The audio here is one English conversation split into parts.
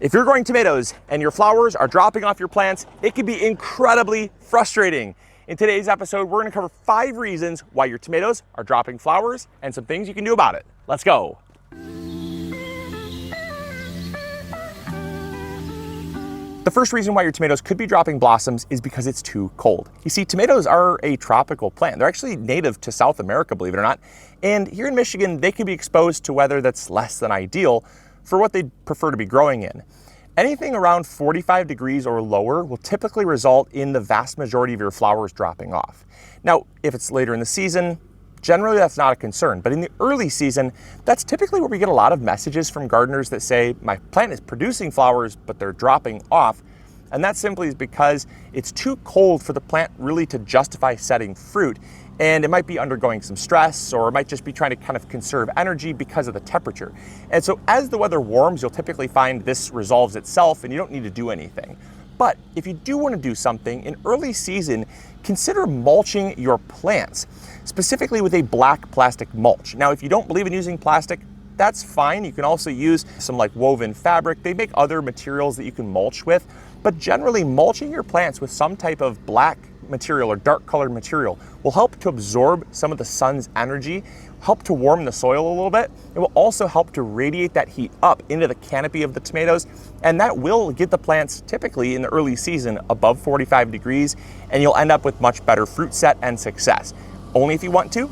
If you're growing tomatoes and your flowers are dropping off your plants, it can be incredibly frustrating. In today's episode, we're gonna cover 5 reasons why your tomatoes are dropping flowers and some things you can do about it. Let's go. The first reason why your tomatoes could be dropping blossoms is because it's too cold. You see, tomatoes are a tropical plant. They're actually native to South America, believe it or not. And here in Michigan, they can be exposed to weather that's less than ideal for what they'd prefer to be growing in. Anything around 45 degrees or lower will typically result in the vast majority of your flowers dropping off. Now, if it's later in the season, generally that's not a concern, but in the early season, that's typically where we get a lot of messages from gardeners that say, my plant is producing flowers, but they're dropping off. And that simply is because it's too cold for the plant really to justify setting fruit. And it might be undergoing some stress, or it might just be trying to kind of conserve energy because of the temperature. And so as the weather warms, you'll typically find this resolves itself and you don't need to do anything. But if you do want to do something in early season, consider mulching your plants, specifically with a black plastic mulch. Now, if you don't believe in using plastic, that's fine. You can also use some like woven fabric. They make other materials that you can mulch with, but generally mulching your plants with some type of black material or dark colored material will help to absorb some of the sun's energy, help to warm the soil a little bit. It will also help to radiate that heat up into the canopy of the tomatoes, and that will get the plants typically in the early season above 45 degrees, and you'll end up with much better fruit set and success. Only if you want to,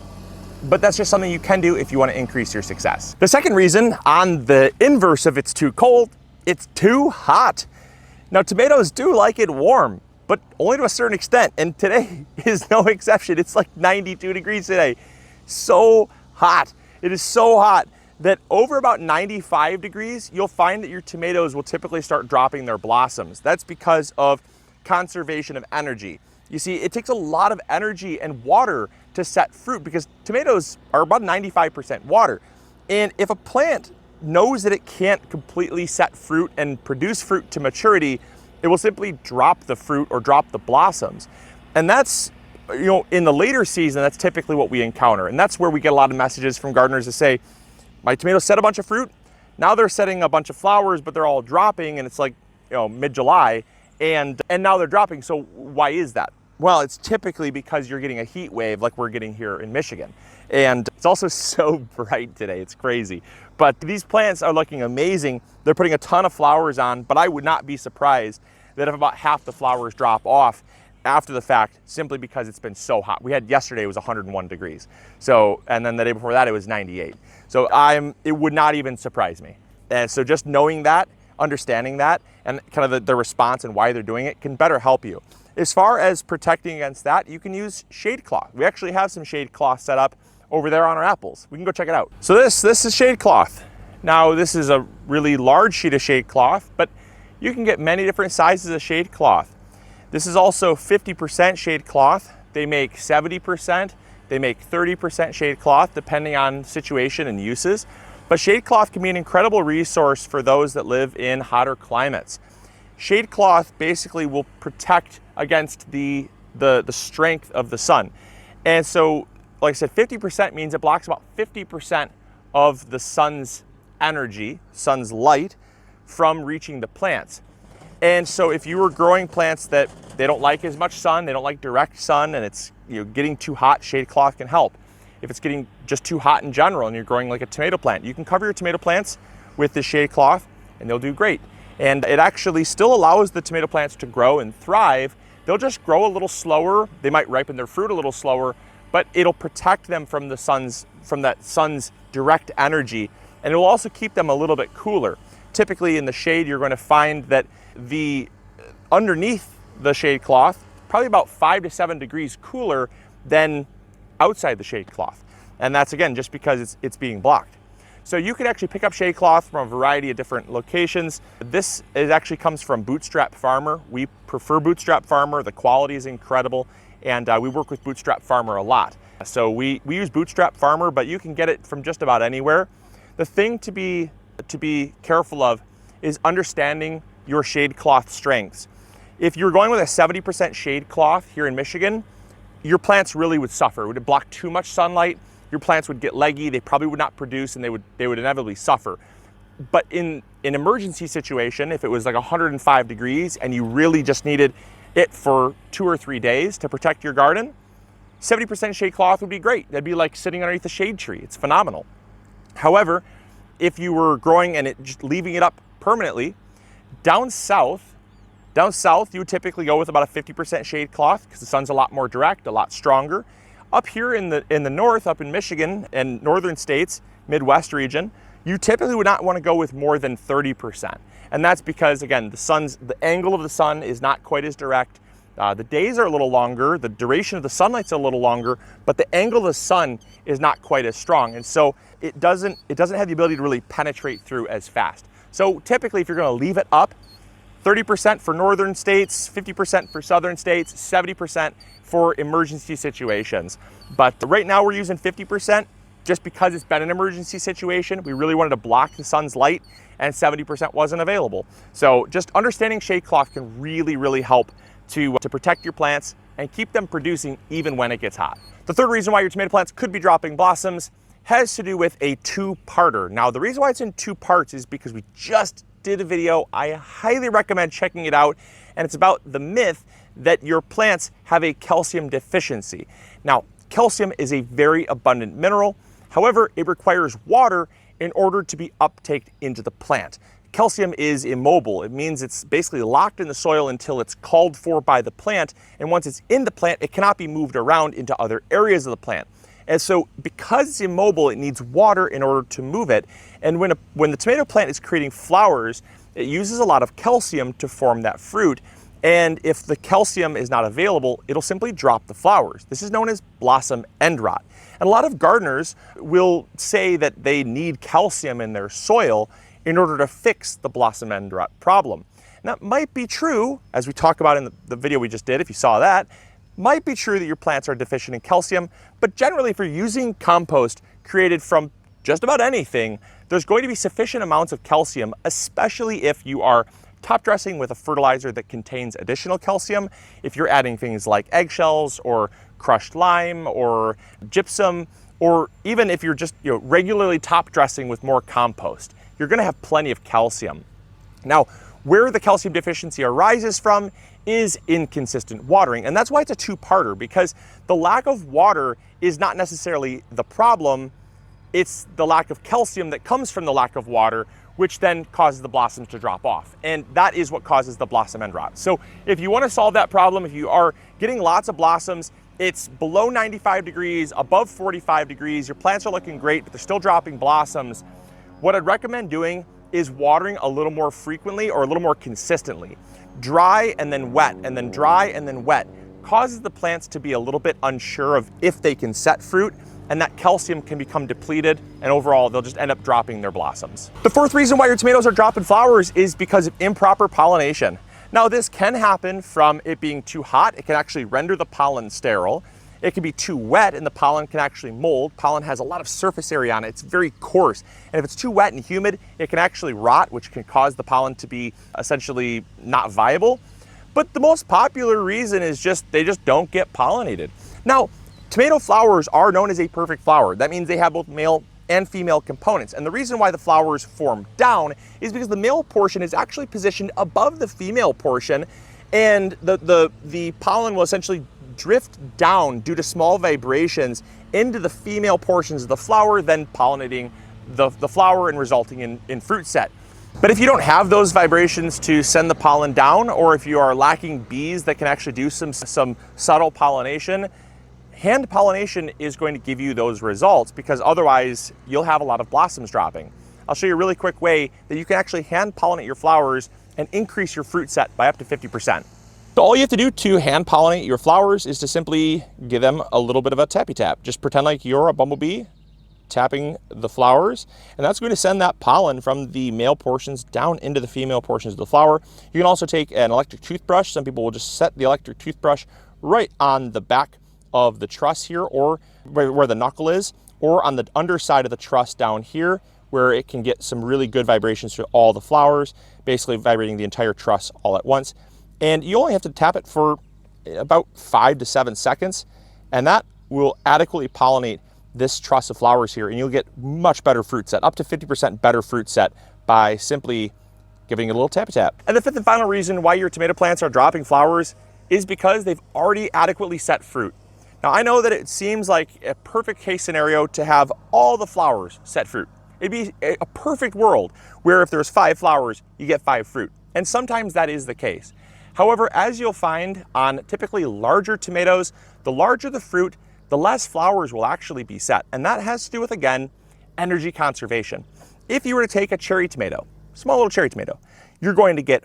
but that's just something you can do if you want to increase your success. The second reason, on the inverse of it's too cold, it's too hot. Now, tomatoes do like it warm, but only to a certain extent, and today is no exception. It's like 92 degrees today. So hot. It is so hot that over about 95 degrees, you'll find that your tomatoes will typically start dropping their blossoms. That's because of conservation of energy. You see, it takes a lot of energy and water to set fruit because tomatoes are about 95% water. And if a plant knows that it can't completely set fruit and produce fruit to maturity, it will simply drop the fruit or drop the blossoms. And that's, in the later season, that's typically what we encounter. And that's where we get a lot of messages from gardeners that say, my tomatoes set a bunch of fruit, now they're setting a bunch of flowers, but they're all dropping, and it's like, mid-July, and now they're dropping. So why is that? Well, it's typically because you're getting a heat wave like we're getting here in Michigan. And it's also so bright today, it's crazy. But these plants are looking amazing. They're putting a ton of flowers on, but I would not be surprised that if about half the flowers drop off after the fact, simply because it's been so hot. We had yesterday, it was 101 degrees. So, and then the day before that, it was 98. So it would not even surprise me. And so just knowing that, understanding that, and kind of the response and why they're doing it can better help you. As far as protecting against that, you can use shade cloth. We actually have some shade cloth set up over there on our apples. We can go check it out. So this is shade cloth. Now, this is a really large sheet of shade cloth, but you can get many different sizes of shade cloth. This is also 50% shade cloth. They make 70%, they make 30% shade cloth, depending on situation and uses. But shade cloth can be an incredible resource for those that live in hotter climates. Shade cloth basically will protect against the strength of the sun. And so, like I said, 50% means it blocks about 50% of the sun's energy, sun's light, from reaching the plants. And so if you were growing plants that they don't like as much sun, they don't like direct sun, and it's getting too hot, shade cloth can help. If it's getting just too hot in general and you're growing like a tomato plant, you can cover your tomato plants with this shade cloth and they'll do great. And it actually still allows the tomato plants to grow and thrive. They'll just grow a little slower. They might ripen their fruit a little slower, but it'll protect them from that sun's direct energy, and it will also keep them a little bit cooler. Typically in the shade, you're going to find that underneath the shade cloth, probably about 5 to 7 degrees cooler than outside the shade cloth. And that's, again, just because it's being blocked. So you could actually pick up shade cloth from a variety of different locations. This actually comes from Bootstrap Farmer. We prefer Bootstrap Farmer. The quality is incredible, and we work with Bootstrap Farmer a lot. So we use Bootstrap Farmer, but you can get it from just about anywhere. The thing to be careful of is understanding your shade cloth strengths. If you're going with a 70% shade cloth here in Michigan, your plants really would suffer. Would it block too much sunlight? Your plants would get leggy, they probably would not produce, and they would inevitably suffer. But in an emergency situation, if it was like 105 degrees and you really just needed it for 2 or 3 days to protect your garden, 70% shade cloth would be great. That'd be like sitting underneath a shade tree. It's phenomenal. However, if you were growing and just leaving it up permanently, down south, you would typically go with about a 50% shade cloth because the sun's a lot more direct, a lot stronger. Up here in the north, up in Michigan and northern states, Midwest region, you typically would not want to go with more than 30%. And that's because, again, the angle of the sun is not quite as direct. The days are a little longer, the duration of the sunlight's a little longer, but the angle of the sun is not quite as strong. And so it doesn't have the ability to really penetrate through as fast. So typically, if you're going to leave it up, 30% for northern states, 50% for southern states, 70% for emergency situations. But right now we're using 50% just because it's been an emergency situation. We really wanted to block the sun's light and 70% wasn't available. So just understanding shade cloth can really, really help to protect your plants and keep them producing even when it gets hot. The third reason why your tomato plants could be dropping blossoms has to do with a two-parter. Now, the reason why it's in 2 parts is because we just did a video. I highly recommend checking it out, and it's about the myth that your plants have a calcium deficiency. Now, calcium is a very abundant mineral. However, it requires water in order to be uptaked into the plant. Calcium is immobile. It means it's basically locked in the soil until it's called for by the plant, and once it's in the plant, it cannot be moved around into other areas of the plant. And so because it's immobile, it needs water in order to move it. And when the tomato plant is creating flowers, it uses a lot of calcium to form that fruit. And if the calcium is not available, it'll simply drop the flowers. This is known as blossom end rot. And a lot of gardeners will say that they need calcium in their soil in order to fix the blossom end rot problem. And that might be true, as we talk about in the video we just did, if you saw that, might be true that your plants are deficient in calcium, but generally if you're using compost created from just about anything, there's going to be sufficient amounts of calcium, especially if you are top dressing with a fertilizer that contains additional calcium. If you're adding things like eggshells or crushed lime or gypsum, or even if you're just regularly top dressing with more compost, you're going to have plenty of calcium. Now, where the calcium deficiency arises from is inconsistent watering. And that's why it's a two-parter, because the lack of water is not necessarily the problem. It's the lack of calcium that comes from the lack of water, which then causes the blossoms to drop off. And that is what causes the blossom end rot. So if you want to solve that problem, if you are getting lots of blossoms, it's below 95 degrees, above 45 degrees, your plants are looking great, but they're still dropping blossoms, what I'd recommend doing is watering a little more frequently or a little more consistently. Dry and then wet, and then dry and then wet causes the plants to be a little bit unsure of if they can set fruit, and that calcium can become depleted, and overall they'll just end up dropping their blossoms. The fourth reason why your tomatoes are dropping flowers is because of improper pollination. Now, this can happen from it being too hot. It can actually render the pollen sterile. It can be too wet and the pollen can actually mold. Pollen has a lot of surface area on it. It's very coarse. And if it's too wet and humid, it can actually rot, which can cause the pollen to be essentially not viable. But the most popular reason is they just don't get pollinated. Now, tomato flowers are known as a perfect flower. That means they have both male and female components. And the reason why the flowers form down is because the male portion is actually positioned above the female portion, and the pollen will essentially drift down due to small vibrations into the female portions of the flower, then pollinating the flower and resulting in fruit set. But if you don't have those vibrations to send the pollen down, or if you are lacking bees that can actually do some subtle pollination, hand pollination is going to give you those results, because otherwise you'll have a lot of blossoms dropping. I'll show you a really quick way that you can actually hand pollinate your flowers and increase your fruit set by up to 50%. So all you have to do to hand pollinate your flowers is to simply give them a little bit of a tappy tap. Just pretend like you're a bumblebee tapping the flowers, and that's going to send that pollen from the male portions down into the female portions of the flower. You can also take an electric toothbrush. Some people will just set the electric toothbrush right on the back of the truss here, or where the knuckle is, or on the underside of the truss down here, where it can get some really good vibrations through all the flowers, basically vibrating the entire truss all at once. And you only have to tap it for about 5 to 7 seconds, and that will adequately pollinate this truss of flowers here, and you'll get much better fruit set, up to 50% better fruit set by simply giving it a little tap-a-tap. And the fifth and final reason why your tomato plants are dropping flowers is because they've already adequately set fruit. Now, I know that it seems like a perfect case scenario to have all the flowers set fruit. It'd be a perfect world where if there's 5 flowers, you get 5 fruit. And sometimes that is the case. However, as you'll find on typically larger tomatoes, the larger the fruit, the less flowers will actually be set. And that has to do with, again, energy conservation. If you were to take a cherry tomato, small little cherry tomato, you're going to get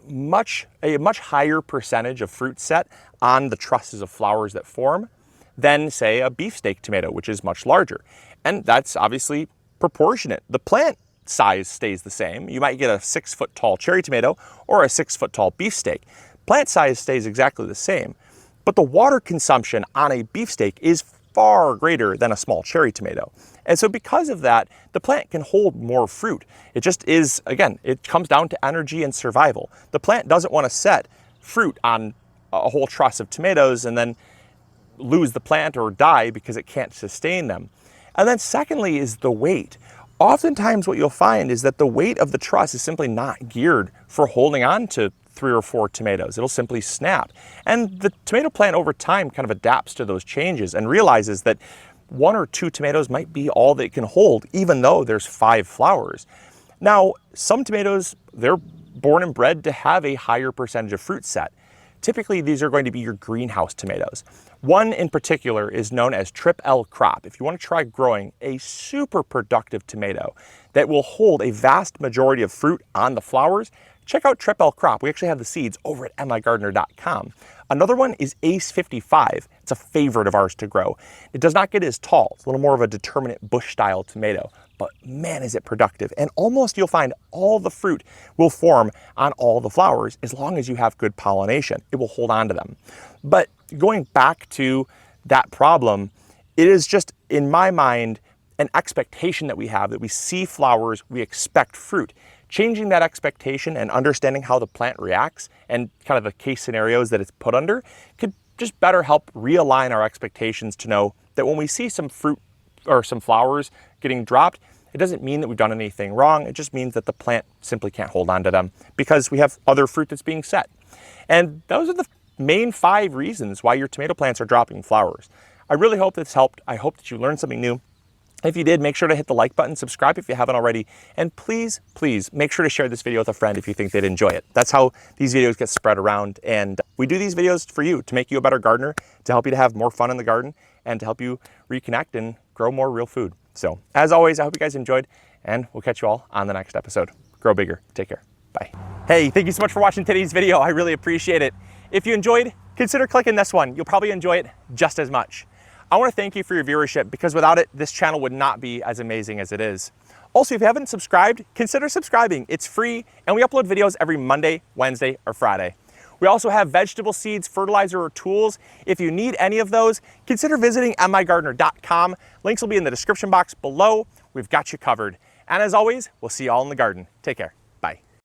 a much higher percentage of fruit set on the trusses of flowers that form than, say, a beefsteak tomato, which is much larger. And that's obviously proportionate. The plant size stays the same. You might get a 6-foot tall cherry tomato or a 6-foot tall beefsteak. Plant size stays exactly the same, but the water consumption on a beefsteak is far greater than a small cherry tomato. And so because of that, the plant can hold more fruit. It just is, again, it comes down to energy and survival. The plant doesn't want to set fruit on a whole truss of tomatoes and then lose the plant or die because it can't sustain them. And then secondly is the weight. Oftentimes what you'll find is that the weight of the truss is simply not geared for holding on to 3 or 4 tomatoes. It'll simply snap. And the tomato plant over time kind of adapts to those changes and realizes that 1 or 2 tomatoes might be all that it can hold, even though there's 5 flowers. Now, some tomatoes, they're born and bred to have a higher percentage of fruit set. Typically, these are going to be your greenhouse tomatoes. One in particular is known as Trip L crop. If you want to try growing a super productive tomato that will hold a vast majority of fruit on the flowers, check out Trip L crop. We actually have the seeds over at migardener.com. Another one is Ace 55. It's a favorite of ours to grow. It does not get as tall. It's a little more of a determinate bush style tomato, but man, is it productive. And almost you'll find all the fruit will form on all the flowers as long as you have good pollination. It will hold on to them. But going back to that problem, it is just, in my mind, an expectation that we have that we see flowers, we expect fruit. Changing that expectation and understanding how the plant reacts and kind of the case scenarios that it's put under could just better help realign our expectations to know that when we see some fruit or some flowers getting dropped, it doesn't mean that we've done anything wrong. It just means that the plant simply can't hold on to them because we have other fruit that's being set. And those are the main 5 reasons why your tomato plants are dropping flowers. I really hope this helped. I hope that you learned something new. If you did, make sure to hit the like button, subscribe if you haven't already, and please, please make sure to share this video with a friend if you think they'd enjoy it. That's how these videos get spread around, and we do these videos for you, to make you a better gardener, to help you to have more fun in the garden, and to help you reconnect and grow more real food. So, as always, I hope you guys enjoyed, and we'll catch you all on the next episode. Grow bigger. Take care. Bye. Hey, thank you so much for watching today's video. I really appreciate it. If you enjoyed, consider clicking this one. You'll probably enjoy it just as much. I want to thank you for your viewership because without it, this channel would not be as amazing as it is. Also, if you haven't subscribed, consider subscribing. It's free and we upload videos every Monday, Wednesday, or Friday. We also have vegetable seeds, fertilizer, or tools. If you need any of those, consider visiting migardener.com. Links will be in the description box below. We've got you covered. And as always, we'll see you all in the garden. Take care.